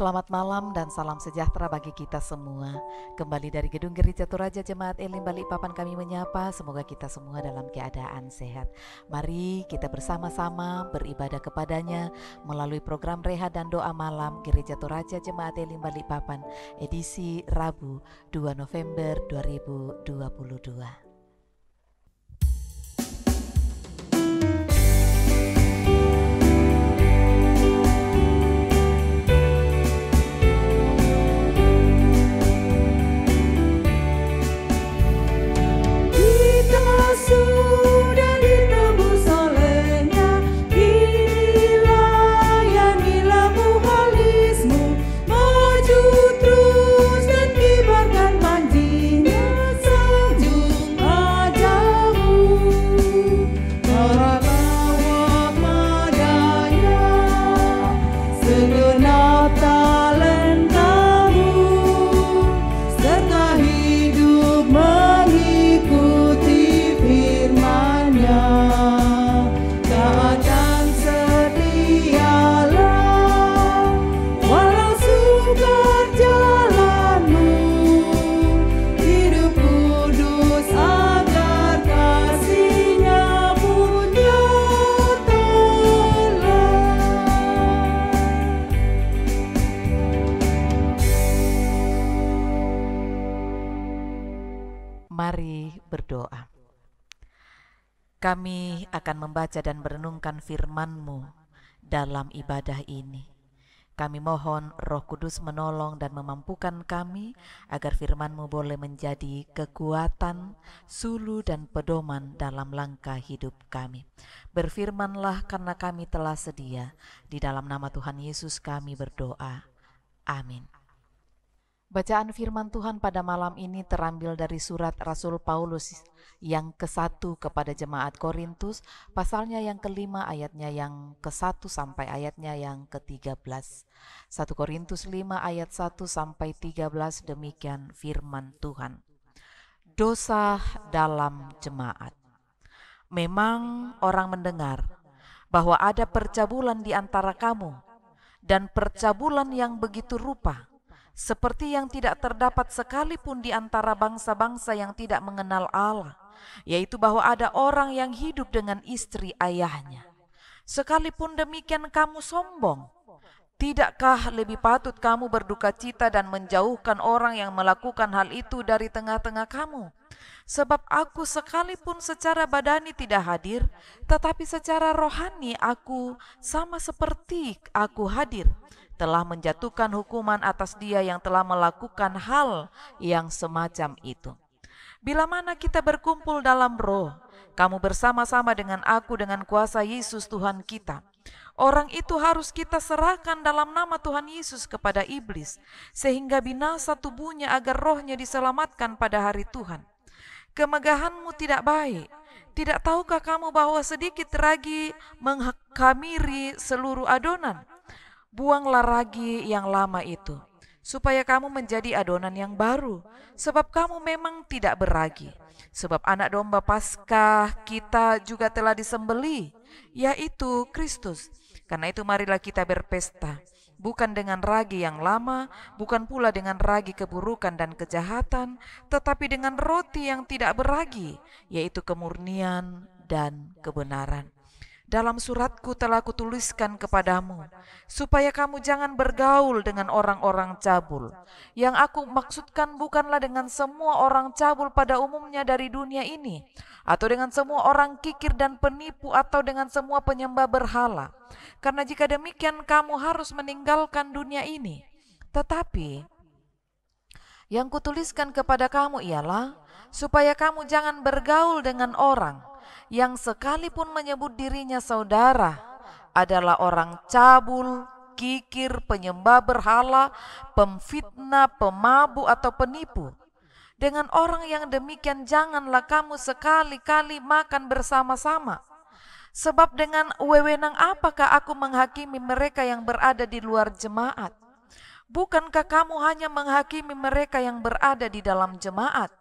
Selamat malam dan salam sejahtera bagi kita semua. Kembali dari Gedung Gereja Toraja Jemaat Elim Balikpapan kami menyapa, semoga kita semua dalam keadaan sehat. Mari kita bersama-sama beribadah kepadanya melalui program Rehat dan Doa Malam Gereja Toraja Jemaat Elim Balikpapan edisi Rabu 2 November 2022. Mari berdoa. Kami akan membaca dan merenungkan firman-Mu dalam ibadah ini. Kami mohon Roh Kudus menolong dan memampukan kami agar firman-Mu boleh menjadi kekuatan, sulu dan pedoman dalam langkah hidup kami. Berfirmanlah karena kami telah sedia. Di dalam nama Tuhan Yesus kami berdoa. Amin. Bacaan firman Tuhan pada malam ini terambil dari surat Rasul Paulus yang ke-1 kepada jemaat Korintus, pasalnya yang ke-5 ayatnya yang ke-1 sampai ayatnya yang ke-13. 1 Korintus 5 ayat 1 sampai 13, demikian firman Tuhan. Dosa dalam jemaat. Memang orang mendengar bahwa ada percabulan di antara kamu, dan percabulan yang begitu rupa, seperti yang tidak terdapat sekalipun di antara bangsa-bangsa yang tidak mengenal Allah, yaitu bahwa ada orang yang hidup dengan istri ayahnya. Sekalipun demikian kamu sombong. Tidakkah lebih patut kamu berduka cita dan menjauhkan orang yang melakukan hal itu dari tengah-tengah kamu? Sebab aku sekalipun secara badani tidak hadir, tetapi secara rohani aku sama seperti aku hadir, telah menjatuhkan hukuman atas dia yang telah melakukan hal yang semacam itu. Bila mana kita berkumpul dalam roh, kamu bersama-sama dengan aku dengan kuasa Yesus Tuhan kita. Orang itu harus kita serahkan dalam nama Tuhan Yesus kepada iblis, sehingga binasa tubuhnya agar rohnya diselamatkan pada hari Tuhan. Kemegahanmu tidak baik. Tidak tahukah kamu bahwa sedikit ragi menghamiri seluruh adonan? Buanglah ragi yang lama itu, supaya kamu menjadi adonan yang baru, sebab kamu memang tidak berragi. Sebab anak domba Paskah kita juga telah disembelih, yaitu Kristus. Karena itu marilah kita berpesta, bukan dengan ragi yang lama, bukan pula dengan ragi keburukan dan kejahatan, tetapi dengan roti yang tidak berragi, yaitu kemurnian dan kebenaran. Dalam suratku telah kutuliskan kepadamu, supaya kamu jangan bergaul dengan orang-orang cabul. Yang aku maksudkan bukanlah dengan semua orang cabul pada umumnya dari dunia ini, atau dengan semua orang kikir dan penipu, atau dengan semua penyembah berhala. Karena jika demikian kamu harus meninggalkan dunia ini. Tetapi yang kutuliskan kepada kamu ialah, supaya kamu jangan bergaul dengan orang yang sekalipun menyebut dirinya saudara adalah orang cabul, kikir, penyembah berhala, pemfitnah, pemabuk atau penipu. Dengan orang yang demikian janganlah kamu sekali-kali makan bersama-sama. Sebab dengan wewenang apakah aku menghakimi mereka yang berada di luar jemaat? Bukankah kamu hanya menghakimi mereka yang berada di dalam jemaat?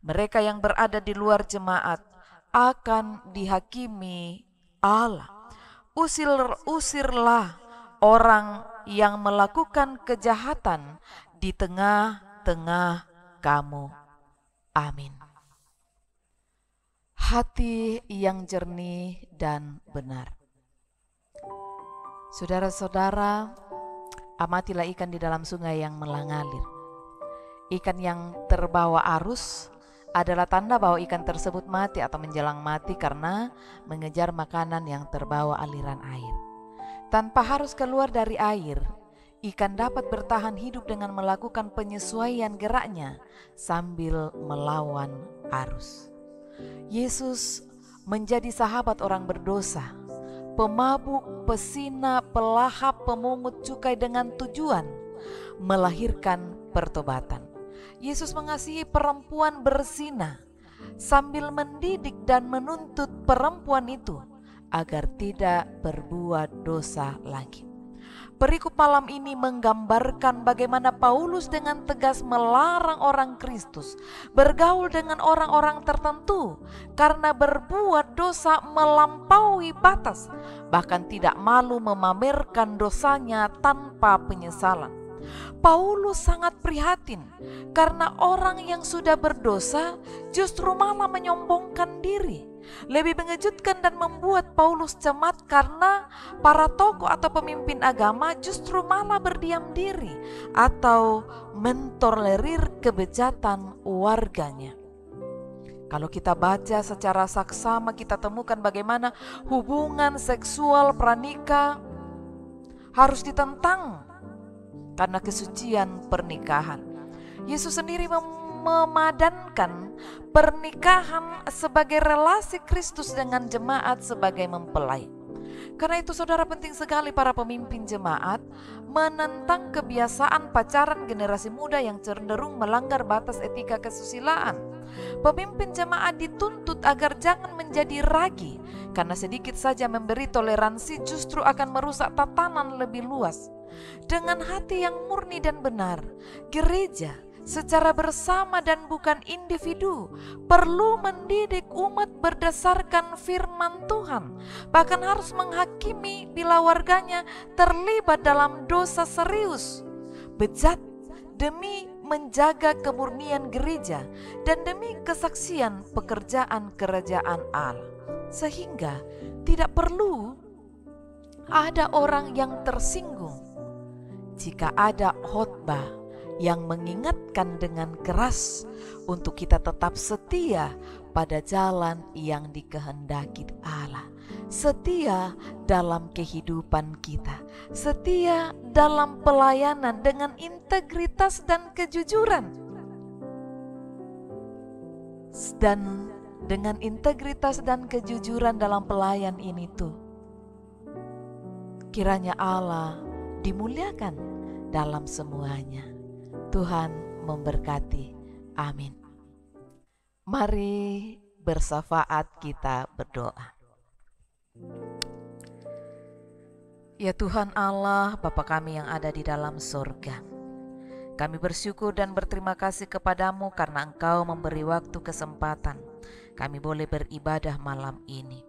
Mereka yang berada di luar jemaat akan dihakimi Allah. Usirlah orang yang melakukan kejahatan di tengah-tengah kamu. Amin. Hati yang jernih dan benar. Saudara-saudara, amatilah ikan di dalam sungai yang mengalir. Ikan yang terbawa arus adalah tanda bahwa ikan tersebut mati atau menjelang mati karena mengejar makanan yang terbawa aliran air. Tanpa harus keluar dari air, ikan dapat bertahan hidup dengan melakukan penyesuaian geraknya sambil melawan arus. Yesus menjadi sahabat orang berdosa, pemabuk, pesina, pelahap, pemungut cukai dengan tujuan melahirkan pertobatan. Yesus mengasihi perempuan berzina sambil mendidik dan menuntut perempuan itu agar tidak berbuat dosa lagi. Perikop malam ini menggambarkan bagaimana Paulus dengan tegas melarang orang Kristus bergaul dengan orang-orang tertentu karena berbuat dosa melampaui batas, bahkan tidak malu memamerkan dosanya tanpa penyesalan. Paulus sangat prihatin karena orang yang sudah berdosa justru malah menyombongkan diri. Lebih mengejutkan dan membuat Paulus cemas karena para tokoh atau pemimpin agama justru malah berdiam diri atau mentolerir kebejatan warganya. Kalau kita baca secara saksama, kita temukan bagaimana hubungan seksual pranikah harus ditentang karena kesucian pernikahan. Yesus sendiri memadankan pernikahan sebagai relasi Kristus dengan jemaat sebagai mempelai. Karena itu saudara, penting sekali para pemimpin jemaat menentang kebiasaan pacaran generasi muda yang cenderung melanggar batas etika kesusilaan. Pemimpin jemaat dituntut agar jangan menjadi ragi, karena sedikit saja memberi toleransi justru akan merusak tatanan lebih luas. Dengan hati yang murni dan benar, gereja secara bersama dan bukan individu perlu mendidik umat berdasarkan firman Tuhan, bahkan harus menghakimi bila warganya terlibat dalam dosa serius, bejat, demi menjaga kemurnian gereja dan demi kesaksian pekerjaan kerajaan Allah. Sehingga tidak perlu ada orang yang tersinggung jika ada khotbah yang mengingatkan dengan keras untuk kita tetap setia pada jalan yang dikehendaki Allah, setia dalam kehidupan kita, setia dalam pelayanan dengan integritas dan kejujuran. Dan dengan integritas dan kejujuran dalam pelayan ini tuh, kiranya Allah dimuliakan dalam semuanya. Tuhan memberkati. Amin. Mari bersafaat kita berdoa. Ya Tuhan Allah, Bapa kami yang ada di dalam surga, kami bersyukur dan berterima kasih kepadamu karena Engkau memberi waktu kesempatan kami boleh beribadah malam ini.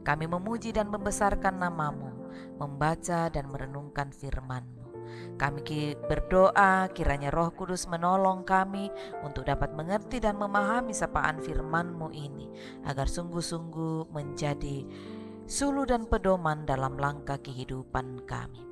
Kami memuji dan membesarkan nama-Mu, membaca dan merenungkan firman-Mu. Kami berdoa kiranya Roh Kudus menolong kami untuk dapat mengerti dan memahami sapaan firman-Mu ini, agar sungguh-sungguh menjadi suluh dan pedoman dalam langkah kehidupan kami.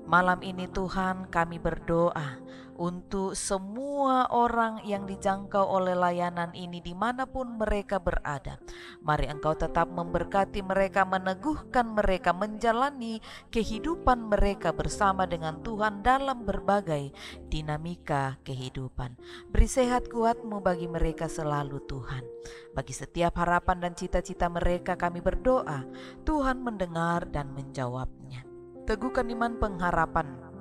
Malam ini Tuhan, kami berdoa untuk semua orang yang dijangkau oleh layanan ini dimanapun mereka berada. Mari Engkau tetap memberkati mereka, meneguhkan mereka, menjalani kehidupan mereka bersama dengan Tuhan dalam berbagai dinamika kehidupan. Beri sehat kuat-Mu bagi mereka selalu Tuhan. Bagi setiap harapan dan cita-cita mereka kami berdoa, Tuhan mendengar dan menjawabnya. Teguhkan iman pengharapan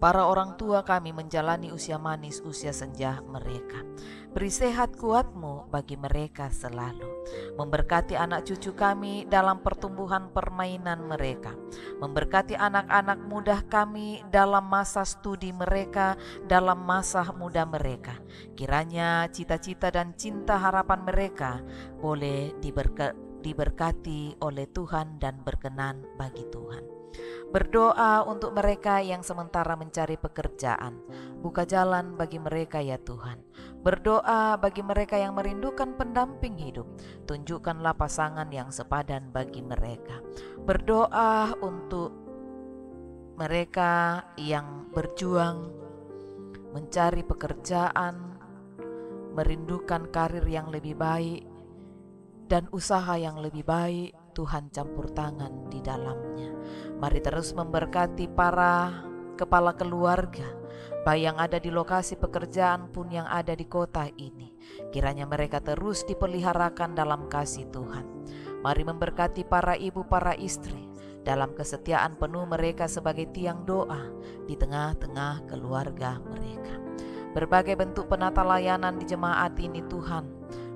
para orang tua kami menjalani usia manis, usia senja mereka. Beri sehat kuat-Mu bagi mereka selalu. Memberkati anak cucu kami dalam pertumbuhan permainan mereka. Memberkati anak-anak muda kami dalam masa studi mereka, dalam masa muda mereka. Kiranya cita-cita dan cinta harapan mereka boleh diberkati oleh Tuhan dan berkenan bagi Tuhan. Berdoa untuk mereka yang sementara mencari pekerjaan. Buka jalan bagi mereka ya Tuhan. Berdoa bagi mereka yang merindukan pendamping hidup. Tunjukkanlah pasangan yang sepadan bagi mereka. Berdoa untuk mereka yang berjuang mencari pekerjaan, merindukan karir yang lebih baik dan usaha yang lebih baik. Tuhan campur tangan di dalamnya. Mari terus memberkati para kepala keluarga, baik yang ada di lokasi pekerjaan pun yang ada di kota ini. Kiranya mereka terus dipeliharakan dalam kasih Tuhan. Mari memberkati para ibu, para istri dalam kesetiaan penuh mereka sebagai tiang doa di tengah-tengah keluarga mereka. Berbagai bentuk penata layanan di jemaat ini Tuhan,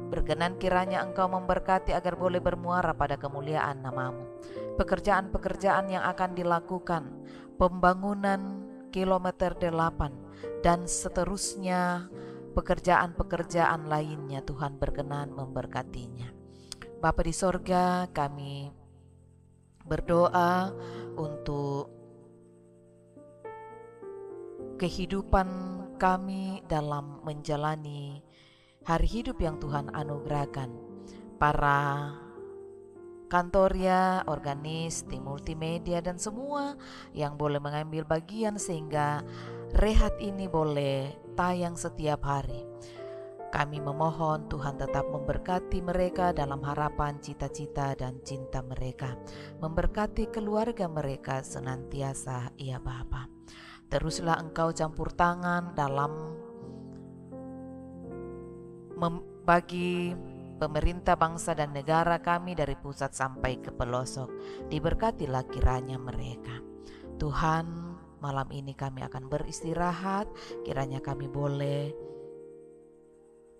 berkenan kiranya Engkau memberkati agar boleh bermuara pada kemuliaan nama-Mu. Pekerjaan-pekerjaan yang akan dilakukan, pembangunan kilometer 8 dan seterusnya, pekerjaan-pekerjaan lainnya Tuhan berkenan memberkatinya. Bapa di sorga, kami berdoa untuk kehidupan kami dalam menjalani hari hidup yang Tuhan anugerahkan. Para kantorya, organis, tim multimedia dan semua yang boleh mengambil bagian sehingga rehat ini boleh tayang setiap hari. Kami memohon Tuhan tetap memberkati mereka dalam harapan, cita-cita dan cinta mereka. Memberkati keluarga mereka senantiasa ya Bapa. Teruslah Engkau campur tangan dalam bagi pemerintah bangsa dan negara kami dari pusat sampai ke pelosok. Diberkatilah kiranya mereka. Tuhan, malam ini kami akan beristirahat. Kiranya kami boleh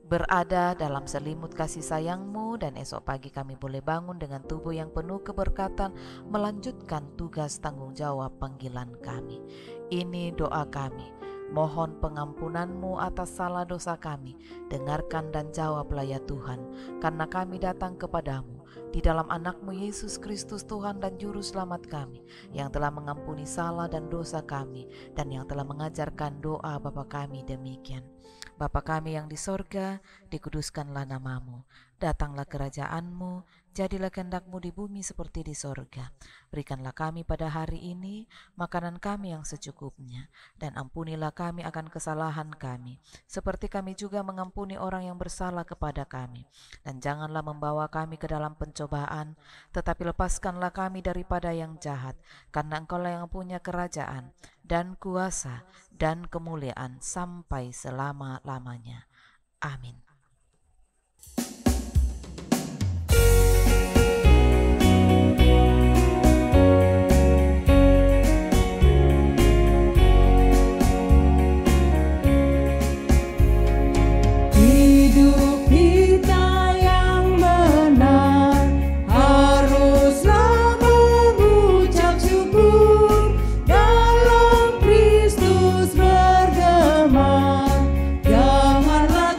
berada dalam selimut kasih sayang-Mu dan esok pagi kami boleh bangun dengan tubuh yang penuh keberkatan melanjutkan tugas tanggung jawab panggilan kami. Ini doa kami. Mohon pengampunan-Mu atas salah dosa kami. Dengarkan dan jawablah ya Tuhan, karena kami datang kepadamu di dalam anak-Mu Yesus Kristus Tuhan dan Juru Selamat kami, yang telah mengampuni salah dan dosa kami, dan yang telah mengajarkan doa Bapa kami demikian. Bapa kami yang di sorga, dikuduskanlah nama-Mu. Datanglah kerajaan-Mu, jadilah kehendak-Mu di bumi seperti di sorga. Berikanlah kami pada hari ini makanan kami yang secukupnya, dan ampunilah kami akan kesalahan kami, seperti kami juga mengampuni orang yang bersalah kepada kami. Dan janganlah membawa kami ke dalam pencobaan, tetapi lepaskanlah kami daripada yang jahat, karena Engkau-lah yang punya kerajaan, dan kuasa, dan kemuliaan sampai selama-lamanya. Amin. Janganlah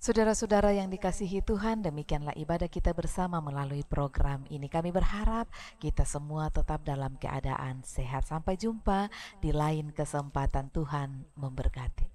Saudara-saudara yang dikasihi Tuhan, demikianlah ibadah kita bersama melalui program ini. Kami berharap kita semua tetap dalam keadaan sehat. Sampai jumpa di lain kesempatan. Tuhan memberkati.